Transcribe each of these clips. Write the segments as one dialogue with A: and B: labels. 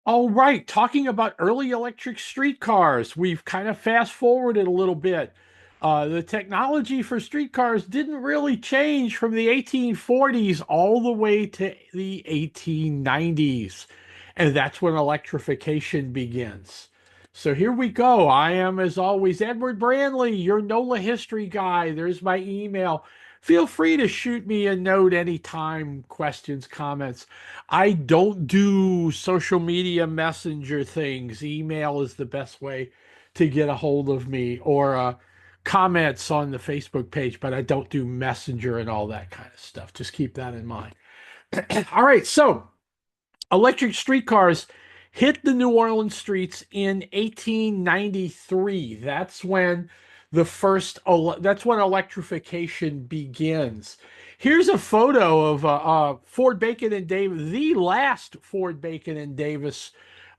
A: All right, talking about early electric streetcars, we've kind of fast forwarded a little bit. The technology for streetcars didn't really change from the 1840s all the way to the 1890s. And that's when electrification begins. So here we go. I am, as always, Edward Brandley, your NOLA history guy. There's my email. Feel free to shoot me a note anytime, questions, comments. I don't do social media messenger things. Email is the best way to get a hold of me, or comments on the Facebook page, but I don't do messenger and all that kind of stuff. Just keep that in mind. All right, so electric streetcars hit the New Orleans streets in 1893. That's when electrification begins. Here's a photo of Ford Bacon and Davis, the last Ford Bacon and Davis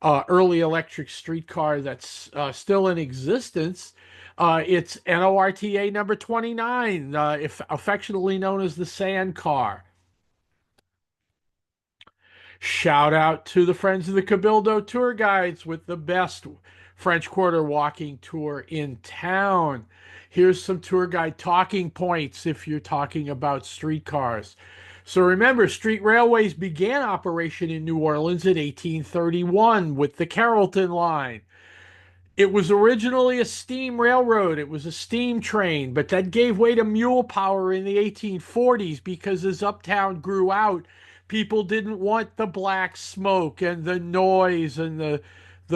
A: early electric streetcar that's still in existence. It's NORTA number 29, if affectionately known as the Sand Car. Shout out to the Friends of the Cabildo tour guides with the best French Quarter walking tour in town. Here's some tour guide talking points if you're talking about streetcars. So remember, street railways began operation in New Orleans in 1831 with the Carrollton line. It was originally a steam railroad. It was a steam train, but that gave way to mule power in the 1840s because as uptown grew out, people didn't want the black smoke and the noise and the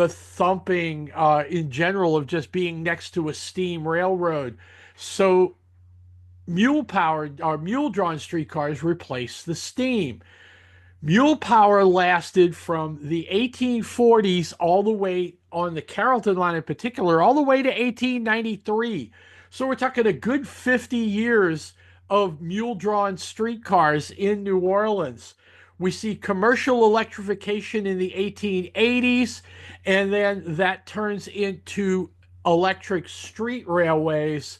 A: thumping in general of just being next to a steam railroad. So mule powered or mule drawn streetcars replaced the steam. Mule power lasted from the 1840s all the way on the Carrollton line in particular, all the way to 1893. So we're talking a good 50 years of mule drawn streetcars in New Orleans. We see commercial electrification in the 1880s, and then that turns into electric street railways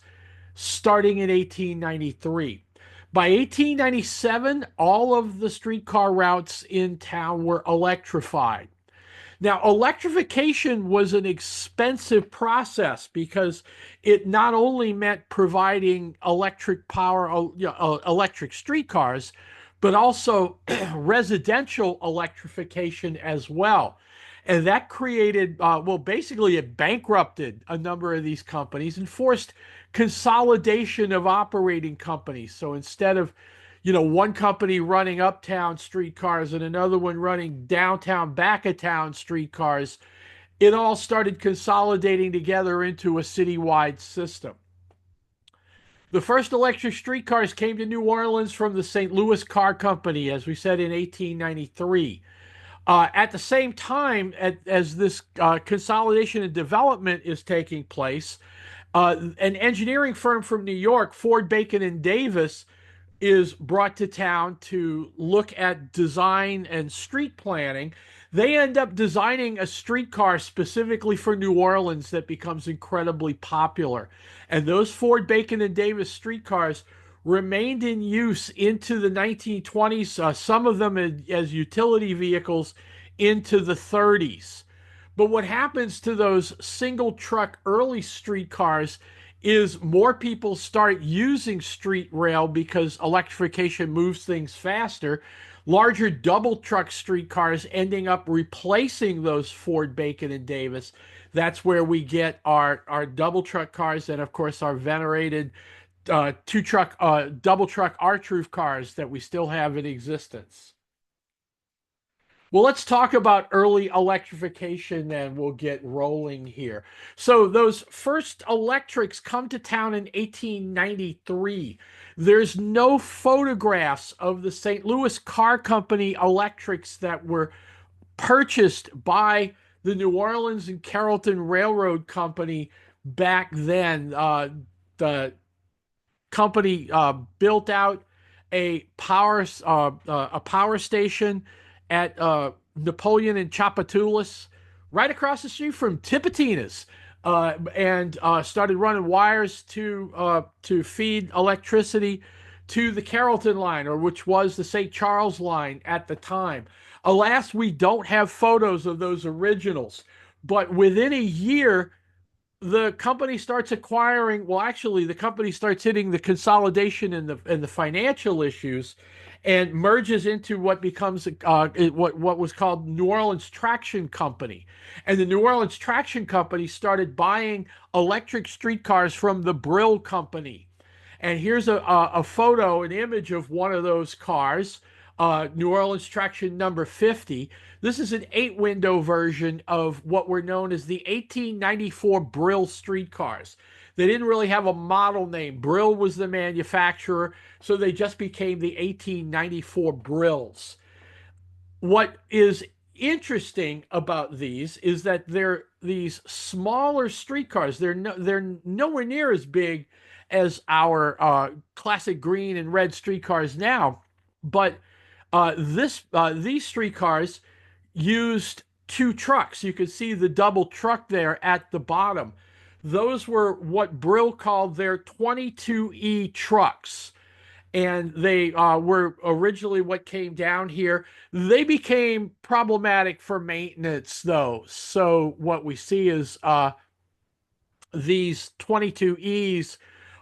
A: starting in 1893. By 1897, all of the streetcar routes in town were electrified. Now, electrification was an expensive process because it not only meant providing electric power, electric streetcars, but also residential electrification as well. And that created, well, basically, it bankrupted a number of these companies and forced consolidation of operating companies. So instead of, one company running uptown streetcars and another one running downtown, back of town streetcars, it all started consolidating together into a citywide system. The first electric streetcars came to New Orleans from the St. Louis Car Company, as we said, in 1893. At the same time as this consolidation and development is taking place, an engineering firm from New York, Ford Bacon and Davis, is brought to town to look at design and street planning. They end up designing a streetcar specifically for New Orleans that becomes incredibly popular. And those Ford Bacon and Davis streetcars remained in use into the 1920s, some of them as utility vehicles into the 30s. But what happens to those single truck early streetcars is more people start using street rail because electrification moves things faster. Larger double truck streetcars ending up replacing those Ford Bacon and Davis. That's where we get our double truck cars and, of course, our venerated double truck arch roof cars that we still have in existence. Well, let's talk about early electrification and we'll get rolling here. So, those first electrics come to town in 1893. There's no photographs of the St. Louis Car Company electrics that were purchased by the New Orleans and Carrollton Railroad Company back then. The company built out a power station at Napoleon and Chapatoulas, right across the street from Tipitina's, and started running wires to feed electricity to the Carrollton line, or which was the St. Charles line at the time. Alas, we don't have photos of those originals, but within a year, the company starts acquiring, well, actually, the company starts hitting the consolidation and the financial issues, and merges into what becomes what was called New Orleans Traction Company. And the New Orleans Traction Company started buying electric streetcars from the Brill Company. And here's a photo, an image of one of those cars, New Orleans Traction number 50. This is an 8-window version of what were known as the 1894 Brill streetcars. They didn't really have a model name. Brill was the manufacturer, so they just became the 1894 Brills. What is interesting about these is that they're these smaller streetcars. They're nowhere near as big as our classic green and red streetcars now, but these streetcars used 2 trucks. You can see the double truck there at the bottom. Those were what Brill called their 22E trucks. And they were originally what came down here. They became problematic for maintenance, though. So what we see is these 22Es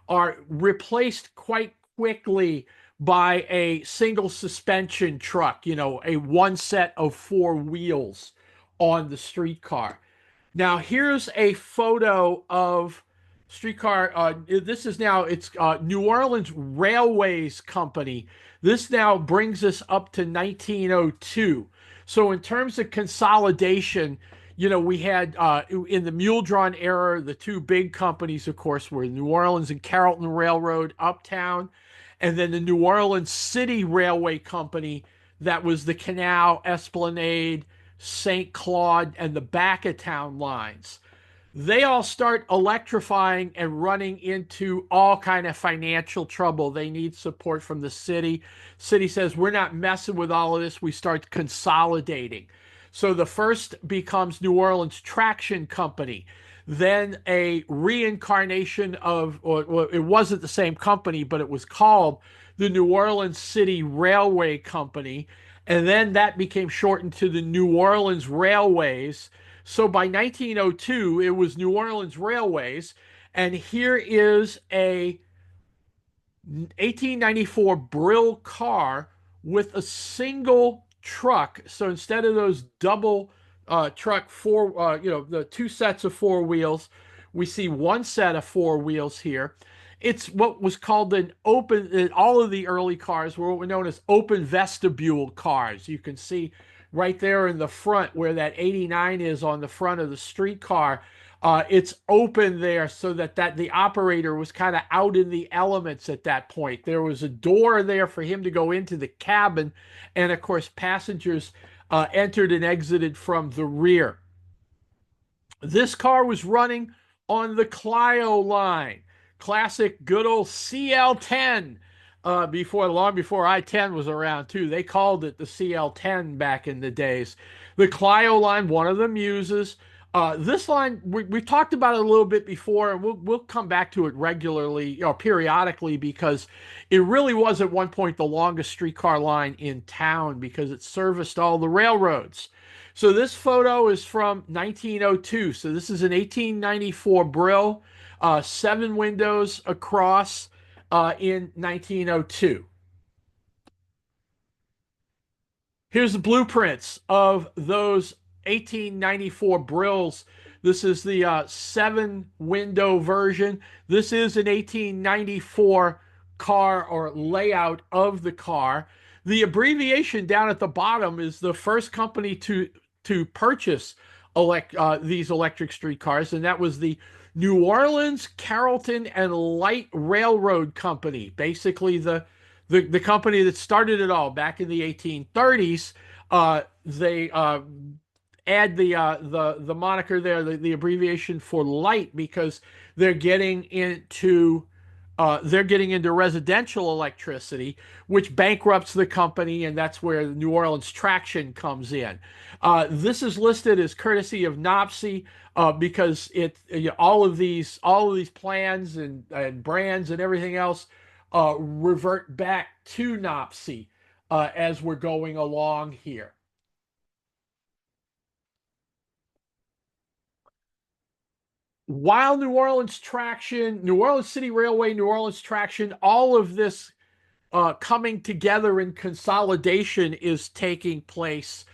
A: are replaced quite quickly by a single suspension truck, a one set of 4 wheels on the streetcar. Now, here's a photo of streetcar. This is now, it's New Orleans Railways Company. This now brings us up to 1902. So in terms of consolidation, we had in the mule-drawn era, the 2 big companies, of course, were New Orleans and Carrollton Railroad uptown, and then the New Orleans City Railway Company, that was the Canal, Esplanade, St. Claude, and the back of town lines. They all start electrifying and running into all kind of financial trouble. They need support from the city. City says, we're not messing with all of this. We start consolidating. So the first becomes New Orleans Traction Company, then a reincarnation of, or it wasn't the same company, but it was called the New Orleans City Railway Company. And then that became shortened to the New Orleans Railways. So by 1902, it was New Orleans Railways. And here is a 1894 Brill car with a single truck. So instead of those double truck the 2 sets of 4 wheels, we see 1 set of 4 wheels here. It's what was called an open, all of the early cars were what were known as open vestibule cars. You can see right there in the front where that 89 is on the front of the streetcar. It's open there so that the operator was kind of out in the elements at that point. There was a door there for him to go into the cabin, and of course passengers entered and exited from the rear. This car was running on the Clio line, classic good old CL10. Long before I-10 was around too. They called it the CL10 back in the days. The Clio line, one of the muses. This line, we talked about it a little bit before, and we'll come back to it regularly or periodically, because it really was at one point the longest streetcar line in town because it serviced all the railroads. So this photo is from 1902. So this is an 1894 Brill, 7 windows across, in 1902. Here's the blueprints of those 1894 Brills. This is the 7-window version. This is an 1894 car or layout of the car. The abbreviation down at the bottom is the first company to purchase these electric streetcars, and that was the New Orleans, Carrollton, and Light Railroad Company. Basically, the company that started it all back in the 1830s. They add the moniker there, the abbreviation for light, because they're getting into residential electricity, which bankrupts the company, and that's where New Orleans Traction comes in. This is listed as courtesy of NOPSI, because all of these plans and brands and everything else revert back to Nopsey as we're going along here. While New Orleans traction, New Orleans City Railway, New Orleans traction, all of this coming together in consolidation is taking place.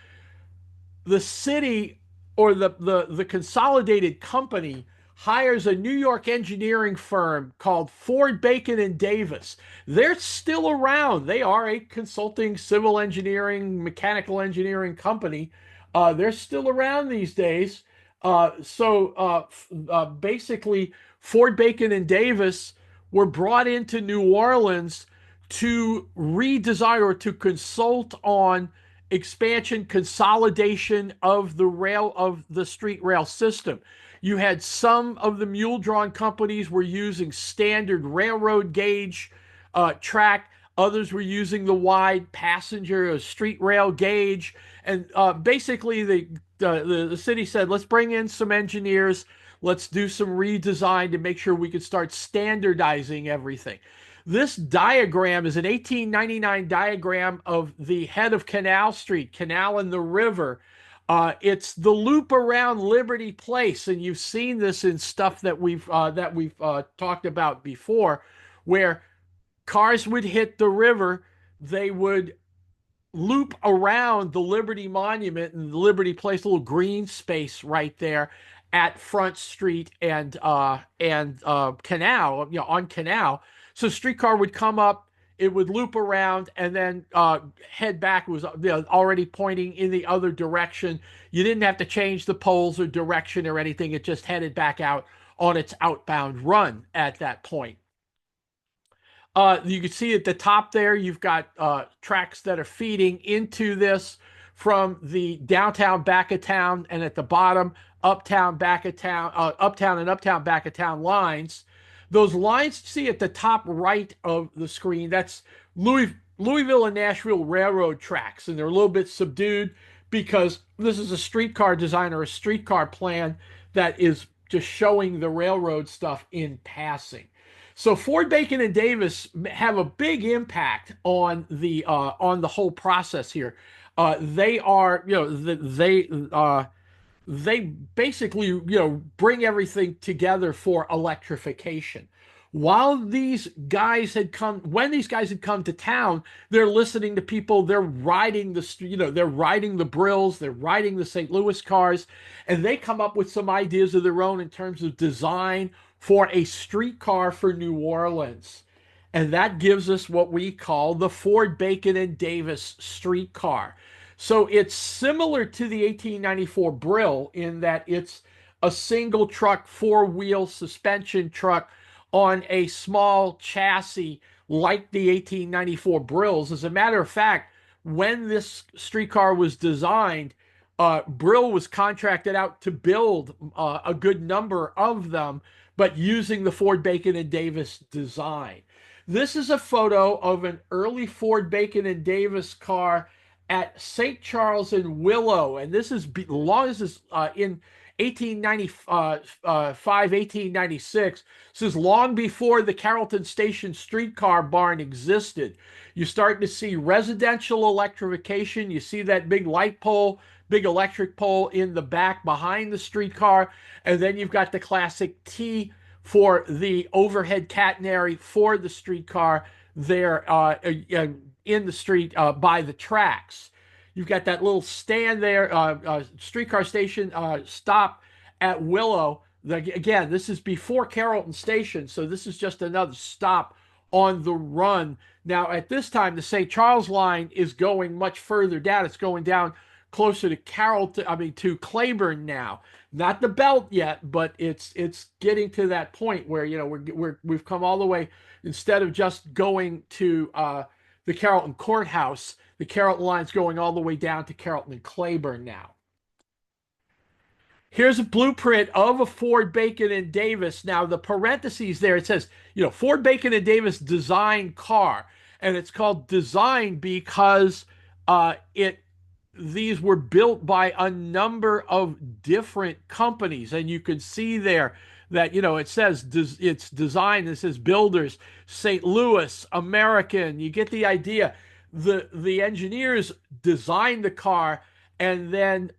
A: The city or the consolidated company hires a New York engineering firm called Ford Bacon and Davis. They're still around. They are a consulting civil engineering, mechanical engineering company. They're still around these days. Basically, Ford Bacon and Davis were brought into New Orleans to redesign or to consult on expansion, consolidation of the street rail system. You had some of the mule drawn companies were using standard railroad gauge track. Others were using the wide passenger street rail gauge. And basically, the city said, let's bring in some engineers. Let's do some redesign to make sure we could start standardizing everything. This diagram is an 1899 diagram of the head of Canal Street, Canal and the river. It's the loop around Liberty Place, and you've seen this in stuff that we've talked about before, where cars would hit the river, they would loop around the Liberty Monument and the Liberty Place, a little green space right there at Front Street and Canal, on Canal. So streetcar would come up, it would loop around, and then head back. It was already pointing in the other direction. You didn't have to change the poles or direction or anything. It just headed back out on its outbound run at that point. You can see at the top there, you've got tracks that are feeding into this from the downtown back of town, and at the bottom, uptown back of town, uptown and uptown back of town lines. Those lines you see at the top right of the screen, that's Louisville and Nashville Railroad tracks, and they're a little bit subdued because this is a streetcar design or a streetcar plan that is just showing the railroad stuff in passing. So Ford, Bacon, and Davis have a big impact on the whole process here. They are, they basically, bring everything together for electrification. When these guys had come to town, they're listening to people, they're riding they're riding the Brills, they're riding the St. Louis cars, and they come up with some ideas of their own in terms of design for a streetcar for New Orleans. And that gives us what we call the Ford, Bacon, and Davis streetcar. So it's similar to the 1894 Brill in that it's a single truck, four-wheel suspension truck on a small chassis like the 1894 Brills. As a matter of fact, when this streetcar was designed, Brill was contracted out to build a good number of them, but using the Ford, Bacon, and Davis design. This is a photo of an early Ford, Bacon, and Davis car at St. Charles and Willow, and this is in 1895, 1896. This is long before the Carrollton Station streetcar barn existed. You're starting to see residential electrification. You see that big light pole, big electric pole in the back behind the streetcar, and then you've got the classic T for the overhead catenary for the streetcar there in the street by the tracks. You've got that little stand there, streetcar station stop at Willow. Again, this is before Carrollton Station, so this is just another stop on the run. Now, at this time, the St. Charles line is going much further down. It's going down closer to to Claiborne now. Not the belt yet, but it's getting to that point where we've come all the way. Instead of just going to the Carrollton Courthouse, the Carrollton line's going all the way down to Carrollton and Claiborne now. Here's a blueprint of a Ford, Bacon, and Davis. Now, the parentheses there, it says, Ford, Bacon, and Davis design car. And it's called design because these were built by a number of different companies. And you can see there that, it says it's designed, it says builders, St. Louis, American. You get the idea. The engineers designed the car, and then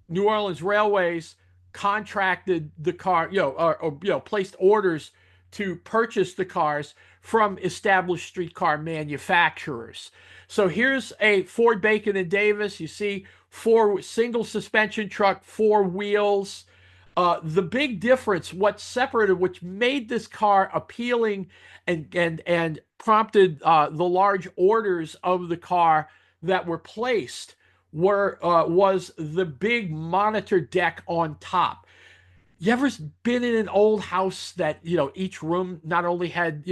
A: New Orleans Railways contracted the car, or placed orders to purchase the cars from established streetcar manufacturers. So here's a Ford Bacon and Davis. You see, four single suspension truck, four wheels. The big difference, what separated, which made this car appealing and prompted the large orders of the car that were placed, was the big monitor deck on top. You ever been in an old house that, each room not only had,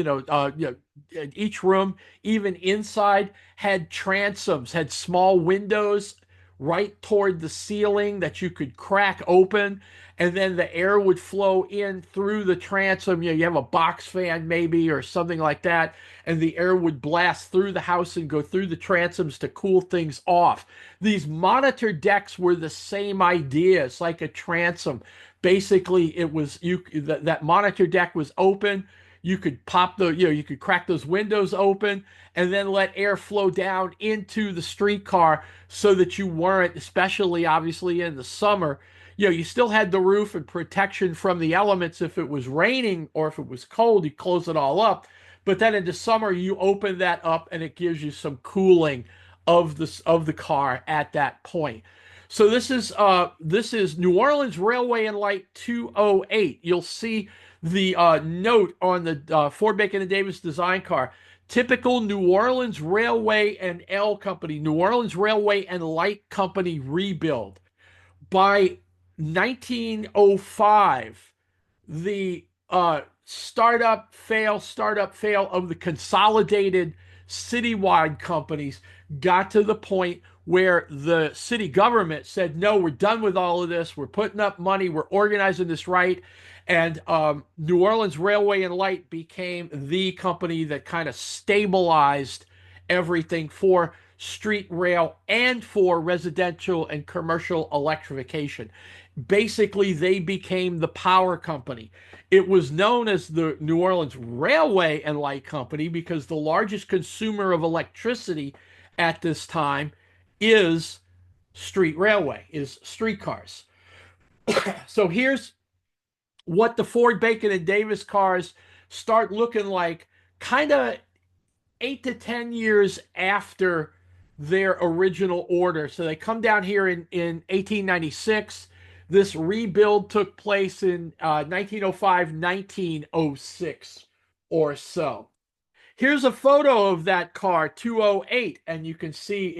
A: each room, even inside, had transoms, had small windows right toward the ceiling that you could crack open, and then the air would flow in through the transom. You have a box fan maybe or something like that, and the air would blast through the house and go through the transoms to cool things off. These monitor decks were the same idea. It's like a transom. Basically, it was that monitor deck was open. You could you could crack those windows open and then let air flow down into the streetcar so that you weren't, especially obviously in the summer, you still had the roof and protection from the elements. If it was raining or if it was cold, you close it all up. But then in the summer, you open that up and it gives you some cooling of the car at that point. So this is New Orleans Railway and Light 208. You'll see the note on the Ford Bacon and Davis design car. Typical New Orleans Railway and L Company, New Orleans Railway and Light Company rebuild. By 1905, the startup fail of the consolidated citywide companies got to the point where the city government said, no, we're done with all of this. We're putting up money. We're organizing this right. And New Orleans Railway and Light became the company that kind of stabilized everything for street rail and for residential and commercial electrification. Basically, they became the power company. It was known as the New Orleans Railway and Light Company because the largest consumer of electricity at this time is is streetcars. So here's what the Ford Bacon and Davis cars start looking like kind of 8 to 10 years after their original order. So they come down here in 1896. This rebuild took place in 1905, 1906 or so. Here's a photo of that car, 208, and you can see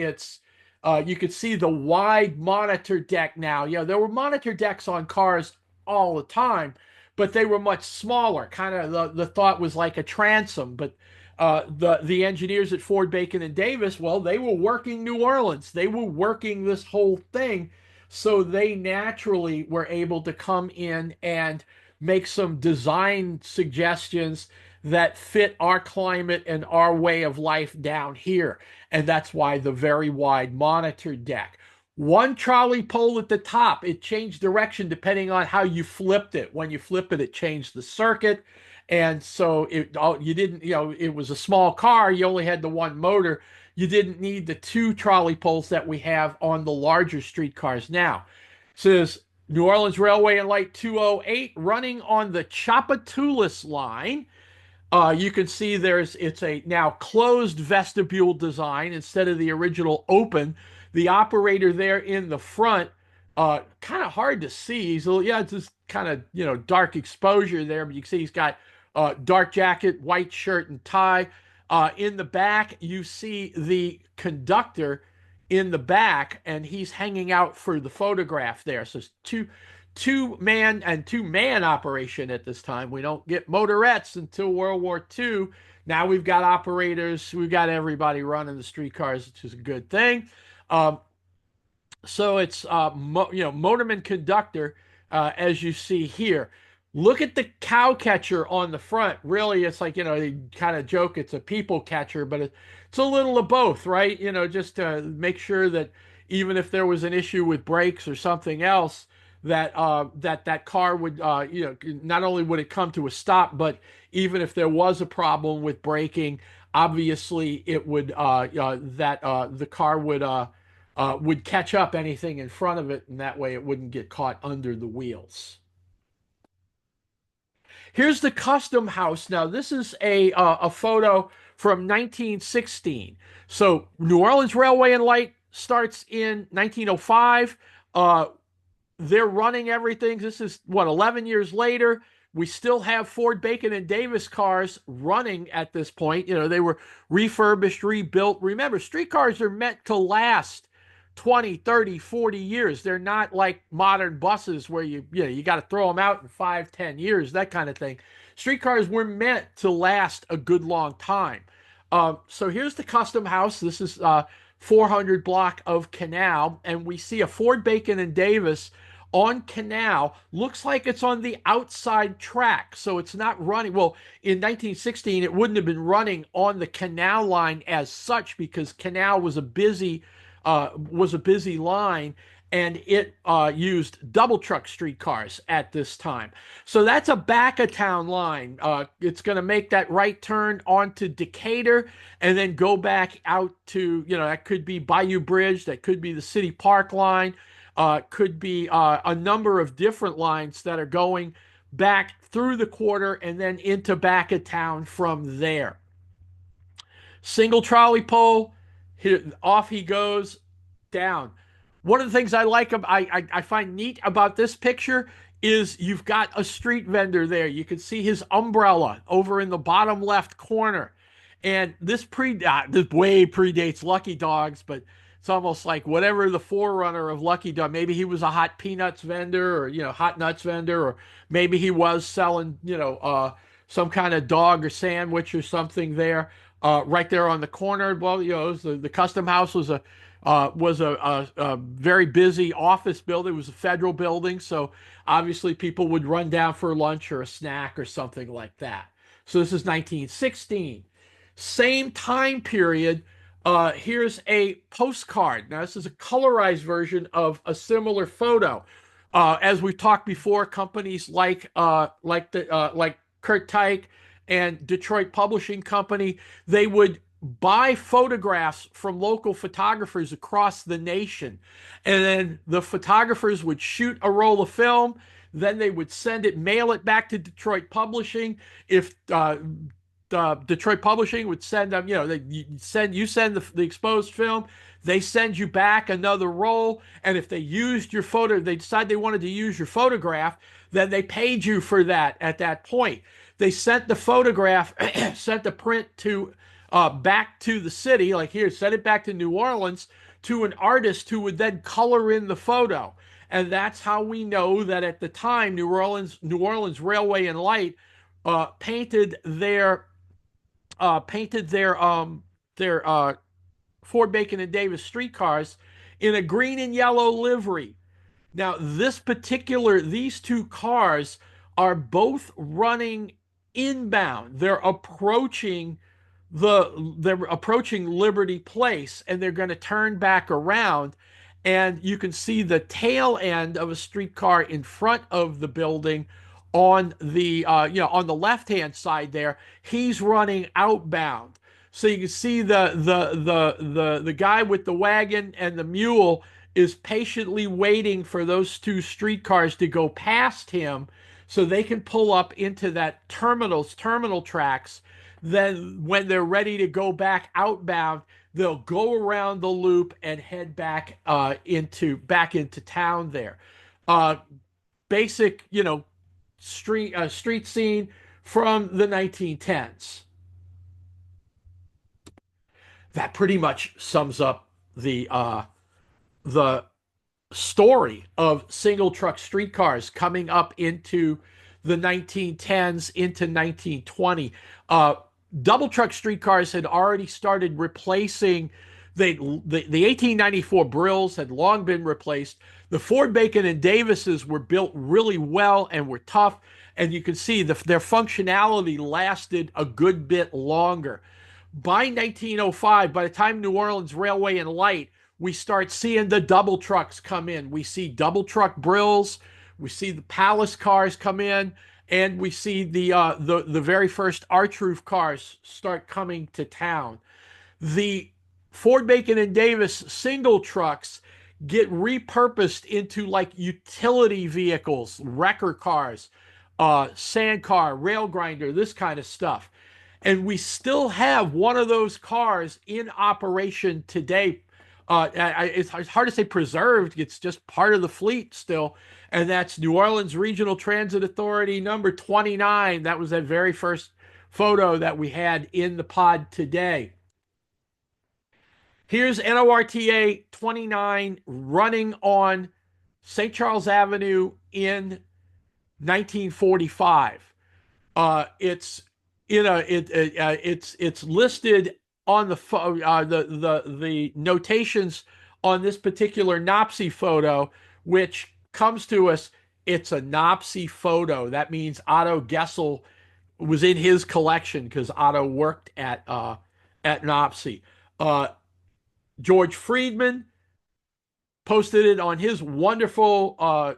A: you can see the wide monitor deck now. There were monitor decks on cars all the time, but they were much smaller. Kind of the thought was like a transom, but the engineers at Ford Bacon and Davis, well, they were working New Orleans. They were working this whole thing, so they naturally were able to come in and make some design suggestions that fit our climate and our way of life down here. And that's why the very wide monitor deck. One trolley pole at the top, it changed direction depending on how you flipped it. When you flip it, it changed the circuit. And so you didn't, it was a small car. You only had the one motor. You didn't need the two trolley poles that we have on the larger streetcars now. It says New Orleans Railway and Light 208 running on the Tchoupitoulas line. You can see it's a now closed vestibule design instead of the original open. The operator there in the front, kind of hard to see. So yeah, it's just kind of, dark exposure there, but you can see he's got dark jacket, white shirt and tie. In the back, you see the conductor in the back, and he's hanging out for the photograph there. So it's two-man operation at this time. We don't get motorettes until World War II. Now we've got operators. We've got everybody running the streetcars, which is a good thing. So it's motorman conductor, as you see here. Look at the cow catcher on the front. Really, it's like, they kind of joke it's a people catcher, but it's a little of both, right? Just to make sure that even if there was an issue with brakes or something else, that car would not only would it come to a stop, but even if there was a problem with braking, obviously it would that the car would catch up anything in front of it, and that way it wouldn't get caught under the wheels. Here's the custom house. Now, this is a photo from 1916. So, New Orleans Railway and Light starts in 1905. Uh, they're running everything. This is what, 11 years later. We still have Ford, Bacon, and Davis cars running at this point. You know, they were refurbished, rebuilt. Remember, streetcars are meant to last 20, 30, 40 years. They're not like modern buses where you got to throw them out in 5, 10 years, that kind of thing. Streetcars were meant to last a good long time. So here's the custom house. This is 400 block of Canal, and we see a Ford, Bacon, and Davis on Canal. Looks like it's on the outside track, so it's not running. Well, in 1916, it wouldn't have been running on the Canal line as such because Canal was a busy line, and it used double truck streetcars at this time. So that's a back of town line. It's going to make that right turn onto Decatur and then go back out to, that could be Bayou Bridge, that could be the City Park line, could be a number of different lines that are going back through the quarter and then into back of town from there. Single trolley pole, off he goes down. One of the things I find neat about this picture is you've got a street vendor there. You can see his umbrella over in the bottom left corner. And this way predates Lucky Dogs, but it's almost like whatever the forerunner of Lucky Dog. Maybe he was a hot peanuts vendor or, hot nuts vendor, or maybe he was selling, some kind of dog or sandwich or something there. Right there on the corner. Well, the custom house was a very busy office building. It was a federal building, so obviously people would run down for lunch or a snack or something like that. So this is 1916. Same time period. Here's a postcard. Now this is a colorized version of a similar photo. As we've talked before, companies like Kurt Tyke and Detroit Publishing Company, they would buy photographs from local photographers across the nation. And then the photographers would shoot a roll of film. Then they would mail it back to Detroit Publishing. If Detroit Publishing would send them, you send the exposed film, they send you back another roll. And if they used your photo, they decide they wanted to use your photograph, then they paid you for that at that point. They sent the photograph, sent the print back to the city, like here, sent it back to New Orleans to an artist who would then color in the photo. And that's how we know that at the time, New Orleans Railway and Light painted their Ford, Bacon, and Davis streetcars in a green and yellow livery. Now, these two cars are both running inbound. They're approaching Liberty Place, and they're going to turn back around, and you can see the tail end of a streetcar in front of the building on the on the left hand side there. He's running outbound, so you can see the guy with the wagon and the mule is patiently waiting for those two streetcars to go past him so they can pull up into that terminal tracks. Then when they're ready to go back outbound, they'll go around the loop and head back into town there. Basic, street scene from the 1910s. That pretty much sums up the story of single truck streetcars coming up into the 1910s into 1920. Double truck streetcars had already started replacing the 1894 Brills had long been replaced. The Ford, Bacon, and Davises were built really well and were tough, and you can see their functionality lasted a good bit longer. By 1905, by the time New Orleans Railway and Light, we start seeing the double trucks come in. We see double truck Brills, We see the Palace cars come in, and we see the very first arch roof cars start coming to town. The Ford, Bacon, and Davis single trucks get repurposed into like utility vehicles, wrecker cars, sand car, rail grinder, this kind of stuff. And we still have one of those cars in operation today. It's hard to say preserved, it's just part of the fleet still. And that's New Orleans Regional Transit Authority number 29. That was that very first photo that we had in the pod today. Here's NORTA 29 running on St. Charles Avenue in 1945. It's it's listed on the notations on this particular Nopsy photo, which comes to us. It's a Nopsy photo. That means Otto Gessel was in his collection because Otto worked at Nopsy. George Friedman posted it on his wonderful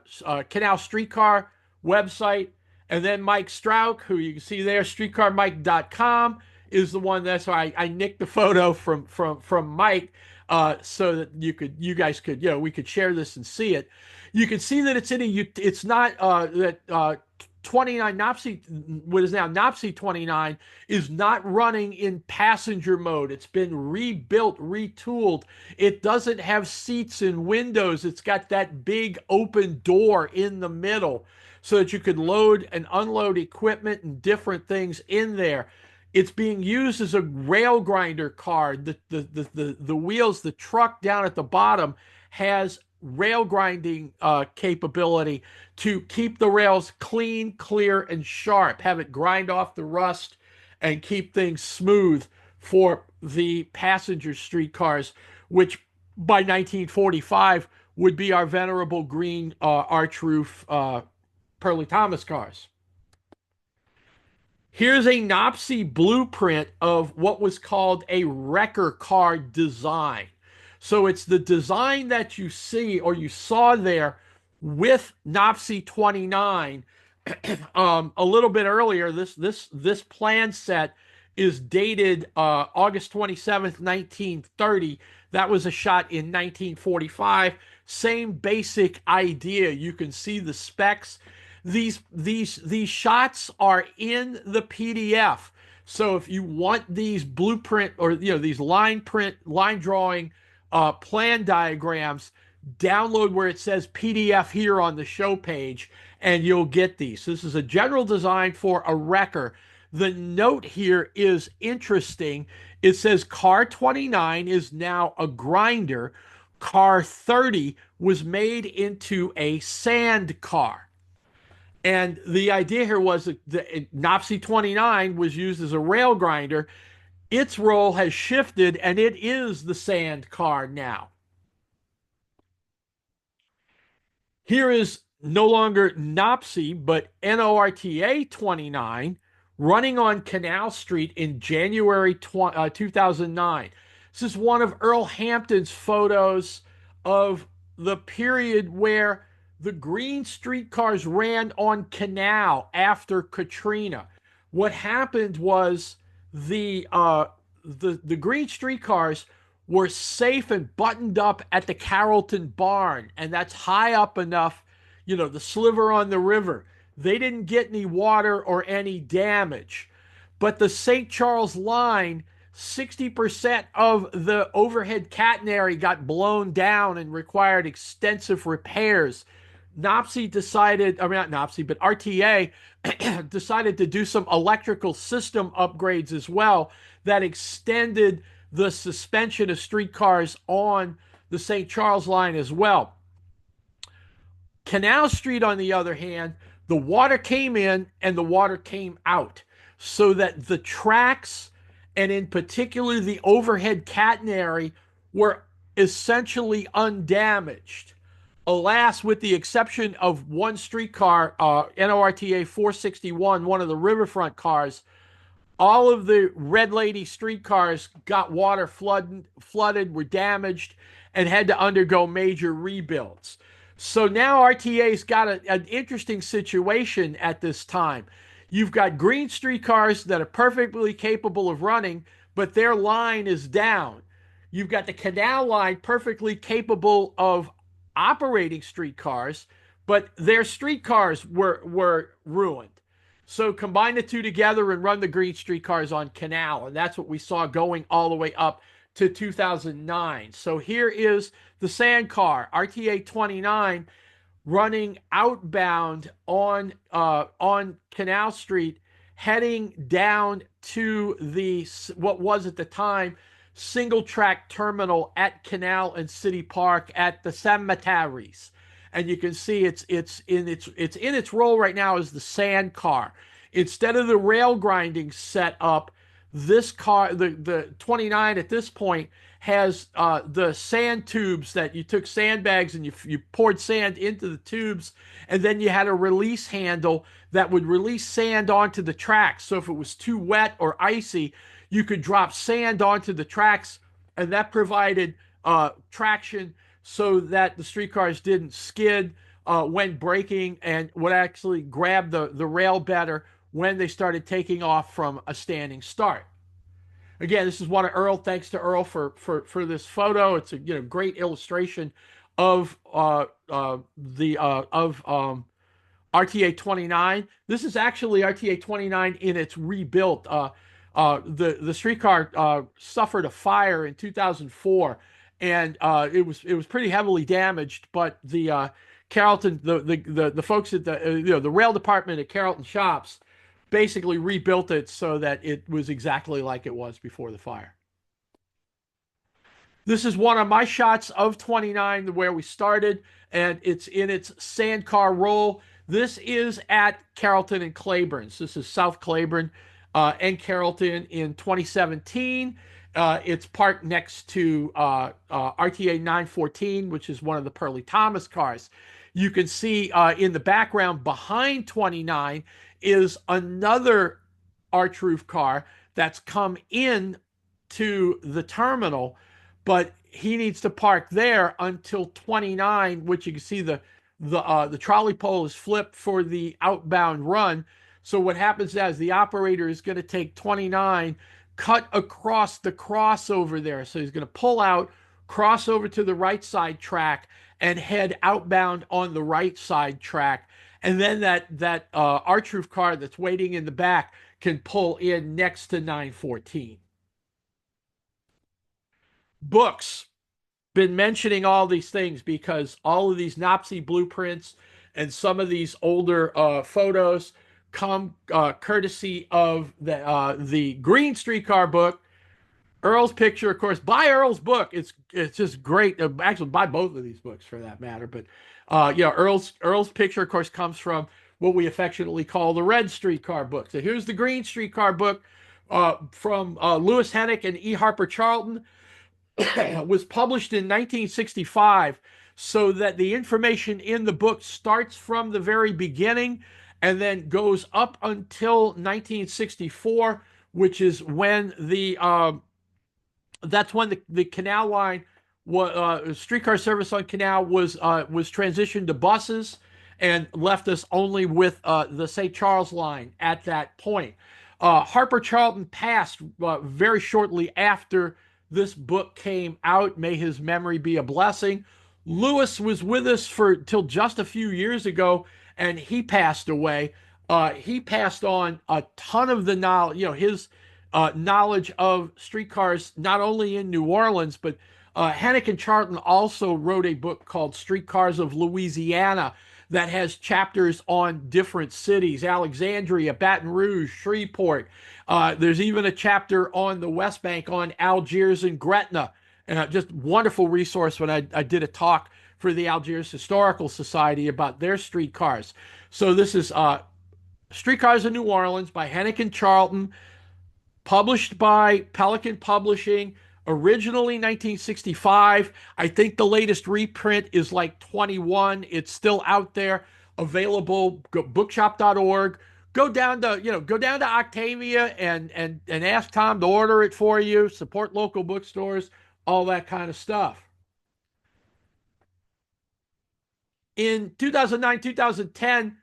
A: Canal Streetcar website. And then Mike Strauch, who you can see there, streetcarmike.com, is the one that's why I nicked the photo from Mike, so that you guys could, we could share this and see it. You can see that it's not that 29 Nopsy, what is now Nopsy 29, is not running in passenger mode. It's been rebuilt, retooled. It doesn't have seats and windows. It's got that big open door in the middle so that you could load and unload equipment and different things in there. It's being used as a rail grinder car. The wheels, the truck down at the bottom has rail grinding capability to keep the rails clean, clear, and sharp, have it grind off the rust and keep things smooth for the passenger streetcars, which by 1945 would be our venerable green arch roof Pearlie Thomas cars. Here's a Nopsy blueprint of what was called a wrecker car design. So it's the design that you see or you saw there with Nopsy 29 a little bit earlier. This plan set is dated August 27th, 1930. That was a shot in 1945. Same basic idea. You can see the specs. These shots are in the PDF. So if you want these blueprint or these line drawing plan diagrams, download where it says PDF here on the show page, and you'll get these. This is a general design for a wrecker. The note here is interesting. It says car 29 is now a grinder. Car 30 was made into a sand car. And the idea here was that the Nopsy 29 was used as a rail grinder. Its role has shifted, and it is the sand car now. Here is no longer Nopsy, but NORTA 29 running on Canal Street in January 2009. This is one of Earl Hampton's photos of the period where the green streetcars ran on Canal after Katrina. What happened was the green streetcars were safe and buttoned up at the Carrollton barn, and that's high up enough, the sliver on the river. They didn't get any water or any damage. But the St. Charles line, 60% of the overhead catenary got blown down and required extensive repairs. Nopsy decided, I mean, not Nopsy, but RTA decided to do some electrical system upgrades as well that extended the suspension of streetcars on the St. Charles line as well. Canal Street, on the other hand, the water came in and the water came out, so that the tracks, and in particular the overhead catenary, were essentially undamaged. Alas, with the exception of one streetcar, NORTA 461, one of the riverfront cars, all of the Red Lady streetcars got water flooded, were damaged, and had to undergo major rebuilds. So now RTA's got an interesting situation at this time. You've got green streetcars that are perfectly capable of running, but their line is down. You've got the canal line perfectly capable of operating streetcars, but their streetcars were ruined. So combine the two together and run the green streetcars on canal, and that's what we saw going all the way up to 2009. So here is the sand car, RTA 29, running outbound on Canal Street, heading down to the what was at the time single track terminal at Canal and City Park at the cemeteries. And you can see it's in its role right now as the sand car. Instead of the rail grinding set up, this car, the 29 at this point, has the sand tubes that you took sandbags and you poured sand into the tubes, and then you had a release handle that would release sand onto the tracks. So if it was too wet or icy, you could drop sand onto the tracks, and that provided traction so that the streetcars didn't skid when braking, and would actually grab the rail better when they started taking off from a standing start. Again, this is one of Earl. Thanks to Earl for this photo. It's a great illustration of the of RTA 29. This is actually RTA 29 in its rebuilt. The streetcar suffered a fire in 2004, and it was pretty heavily damaged. But the Carrollton the folks at the rail department at Carrollton Shops basically rebuilt it so that it was exactly like it was before the fire. This is one of my shots of 29, where we started, and it's in its sandcar roll. This is at Carrollton and Claiborne's. This is South Claiborne and Carrollton in 2017. It's parked next to RTA 914, which is one of the Pearlie Thomas cars. You can see in the background behind 29 is another arch roof car that's come in to the terminal, but he needs to park there until 29, which you can see the trolley pole is flipped for the outbound run. So what happens is the operator is going to take 29, cut across the crossover there. So he's going to pull out, cross over to the right side track, and head outbound on the right side track. And then that arch roof car that's waiting in the back can pull in next to 914. Books. Been mentioning all these things because all of these NOPSI blueprints and some of these older photos come courtesy of the Green Streetcar book. Earl's picture, of course. Buy Earl's book. It's just great. Actually, buy both of these books for that matter. But Earl's picture, of course, comes from what we affectionately call the Red Streetcar book. So here's the Green Streetcar book from Lewis Hennick and E. Harper Charlton. Was published in 1965, so that the information in the book starts from the very beginning and then goes up until 1964, which is when that's when the canal line streetcar service on canal was transitioned to buses and left us only with the St. Charles line at that point. Harper Charlton passed very shortly after this book came out. May his memory be a blessing. Lewis was with us for till just a few years ago, and he passed away. He passed on a ton of the knowledge, his knowledge of streetcars, not only in New Orleans, but Hennick and Charlton also wrote a book called Streetcars of Louisiana that has chapters on different cities: Alexandria, Baton Rouge, Shreveport. There's even a chapter on the West Bank on Algiers and Gretna. Just wonderful resource when I did a talk for the Algiers Historical Society about their streetcars. So this is Streetcars of New Orleans by Hennick and Charlton, published by Pelican Publishing, originally 1965. I think the latest reprint is like 21. It's still out there, available. Go bookshop.org. Go down to Octavia and ask Tom to order it for you. Support local bookstores, all that kind of stuff. In 2009, 2010,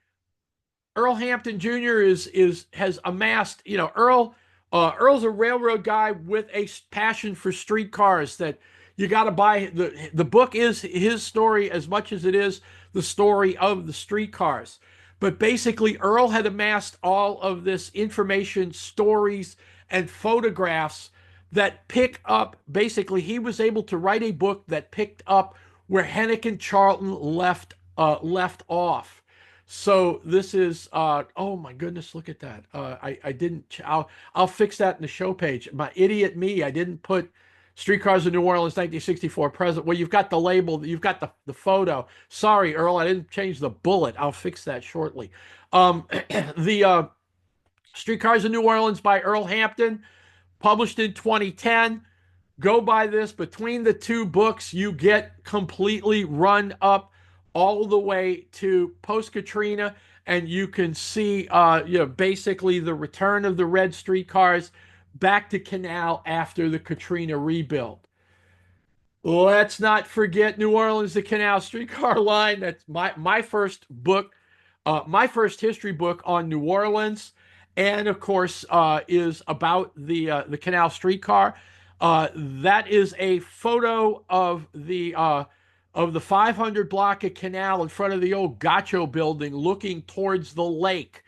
A: Earl Hampton Jr. is has amassed, Earl's a railroad guy with a passion for streetcars that you got to buy. The book is his story as much as it is the story of the streetcars. But basically, Earl had amassed all of this information, stories, and photographs that pick up. Basically, he was able to write a book that picked up where Hennick and Charlton left off. So this is oh my goodness, look at that. I didn't I'll fix that in the show page. My idiot me, I didn't put Streetcars of New Orleans 1964 present. Well, you've got the label, you've got the photo. Sorry, Earl, I didn't change the bullet. I'll fix that shortly. The Streetcars of New Orleans by Earl Hampton, published in 2010. Go buy this. Between the two books, you get completely run up all the way to post Katrina, and you can see, basically the return of the red streetcars back to Canal after the Katrina rebuild. Let's not forget New Orleans, the Canal Streetcar Line. That's my first book, my first history book on New Orleans, and of course is about the Canal Streetcar. That is a photo of the 500 block of Canal in front of the old Gacho building, looking towards the lake,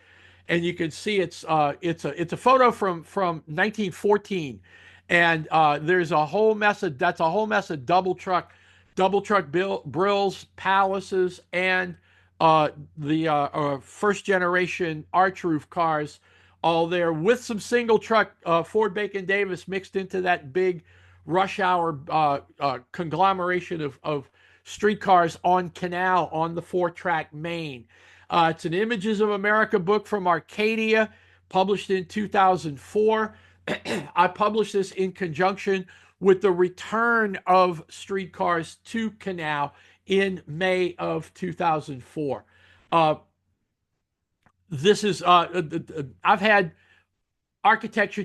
A: and you can see it's a photo from 1914. And there's a whole mess of double truck Brills, Palaces, and the first generation arch roof cars, all there with some single truck Ford Bacon Davis mixed into that big rush hour conglomeration of streetcars on Canal on the 4-track main. It's an Images of America book from Arcadia, published in 2004. I published this in conjunction with the return of streetcars to Canal in May of 2004. This is I've had architecture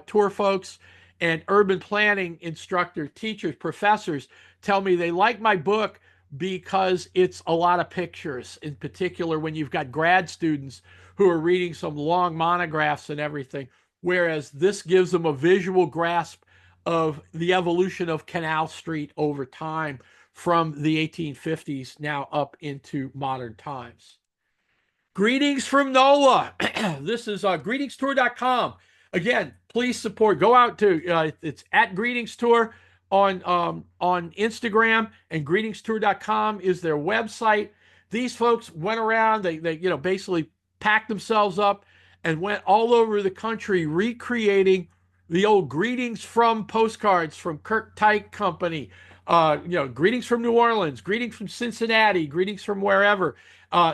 A: tour folks and urban planning instructor teachers, professors tell me they like my book because it's a lot of pictures, in particular when you've got grad students who are reading some long monographs and everything, whereas this gives them a visual grasp of the evolution of Canal Street over time from the 1850s now up into modern times. Greetings from NOLA. This is greetingstour.com. Again, please support. Go out to it's at Greetings Tour on Instagram, and greetingstour.com is their website. These folks went around, they basically packed themselves up and went all over the country recreating the old greetings from postcards from Kirk Tyke Company. Greetings from New Orleans, greetings from Cincinnati, greetings from wherever.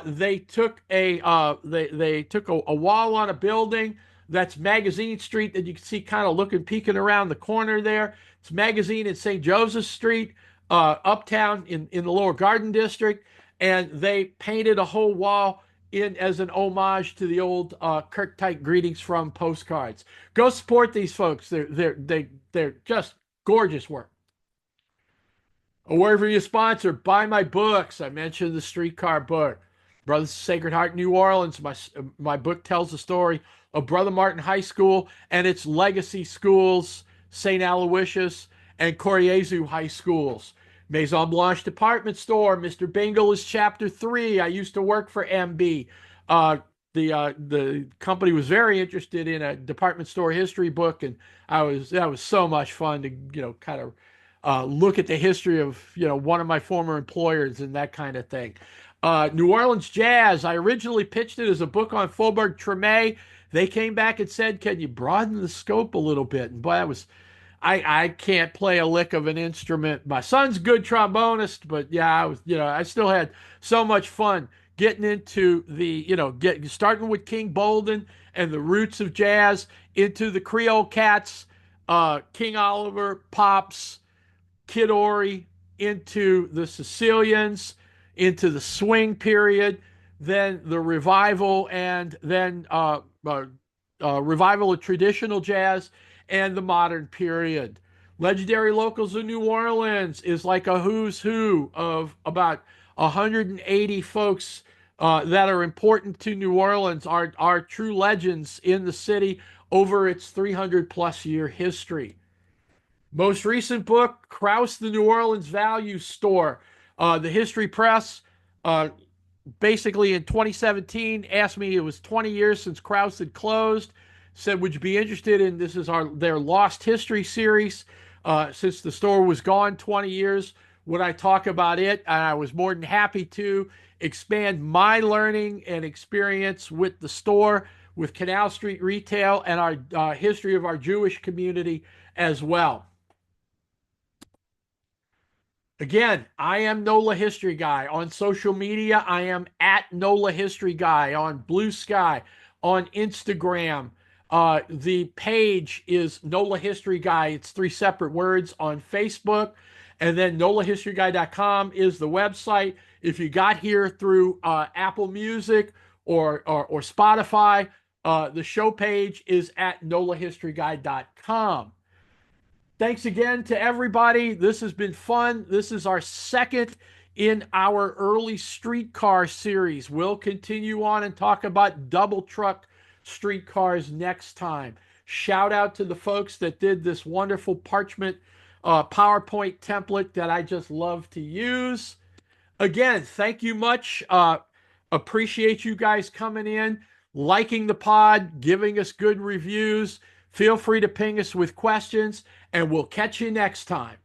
A: They took a wall on a building that's Magazine Street that you can see kind of peeking around the corner there. It's Magazine in St. Joseph Street, uptown in the Lower Garden District, and they painted a whole wall in as an homage to the old Kirk Tyke greetings from postcards. Go support these folks. They're just gorgeous work. A word from your sponsor. Buy my books. I mentioned the streetcar book. Brothers of Sacred Heart, New Orleans. My book tells the story of Brother Martin High School and its legacy schools, St. Aloysius and Coriezu High Schools. Maison Blanche Department Store. Mr. Bingle is Chapter 3. I used to work for MB. The company was very interested in a department store history book, and that was so much fun to kind of look at the history of one of my former employers and that kind of thing. New Orleans Jazz. I originally pitched it as a book on Faubourg Treme. They came back and said, "Can you broaden the scope a little bit?" And boy, that was. I can't play a lick of an instrument. My son's a good trombonist, but yeah, I still had so much fun getting into starting with King Bolden and the roots of jazz into the Creole Cats, King Oliver, Pops, Kid Ory, into the Sicilians, into the swing period, then the revival, and then revival of traditional jazz, and the modern period. Legendary Locals of New Orleans is like a who's who of about 180 folks that are important to New Orleans, are true legends in the city over its 300 plus year history. Most recent book, Krause, the New Orleans Value Store. The History Press, uh, basically in 2017, asked me, it was 20 years since Krause had closed, said, would you be interested in, this is their Lost History series. Since the store was gone 20 years, would I talk about it? And I was more than happy to expand my learning and experience with the store, with Canal Street Retail, and our history of our Jewish community as well. Again, I am NOLA History Guy. On social media, I am at NOLA History Guy on Blue Sky, on Instagram. The page is NOLA History Guy. It's 3 separate words on Facebook. And then NOLAHistoryGuy.com is the website. If you got here through Apple Music or Spotify, the show page is at NOLAHistoryGuy.com. Thanks again to everybody. This has been fun. This is our second in our early streetcar series. We'll continue on and talk about double truck streetcars next time. Shout out to the folks that did this wonderful parchment PowerPoint template that I just love to use. Again, thank you much. Appreciate you guys coming in, liking the pod, giving us good reviews. Feel free to ping us with questions, and we'll catch you next time.